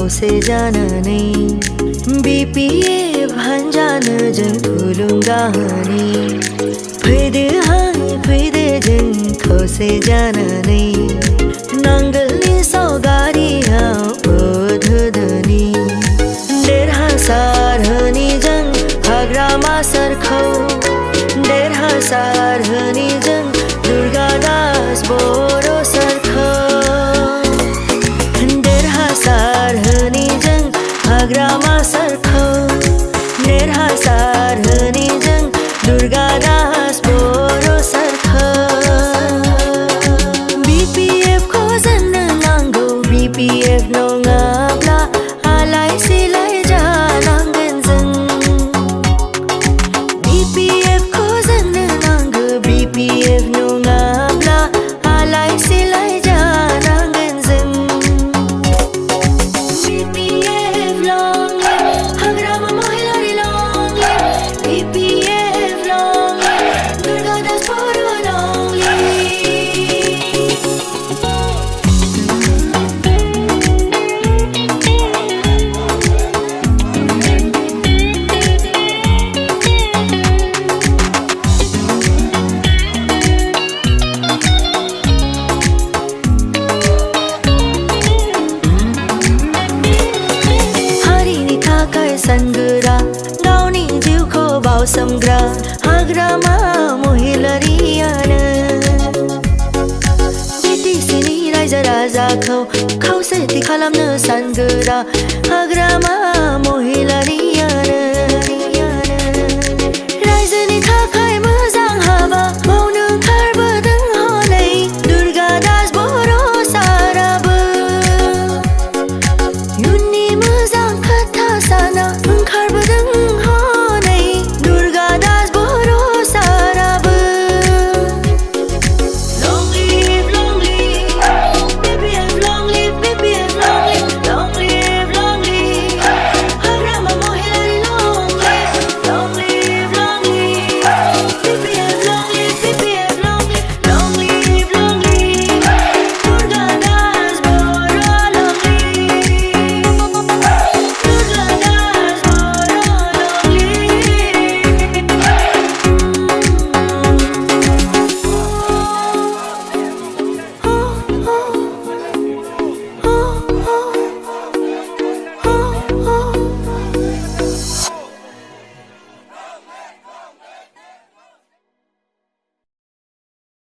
खौसे जानानै BPF हान्जानो जों खुलुमगाहानि फैदो जों खौसे जानानै नांगोलनि सावगारियाव उदहोदोनि देरहासार होनि जों हाग्रामा सोरखौ देरहासार होनि जों दुर्गादास बर' सोरखौ देरहासार होनि जों हाग्रामा सोरखौ देरहासार होनि जों दुर्गादास बर' सोरखौ BPF खौ जोंनो नांगौ BPF नङाब्ला आलाय सिलाय जानांगोन जों BPF खौ जोंनो नांगौ BPF नङाब्ला आलाय सिलाय जानांगोन जों BPF long live हाग्रामा महिलारि long live BPF long live Durgadas बर' long live हारिनि थाखाय सानगोरा गावनि जिउखौ बावसोमग्रा हाग्रामा महिलारियानो BTCनि रायजो राजाखौ खौसेथि खालामनो सानगोरा हाग्रामा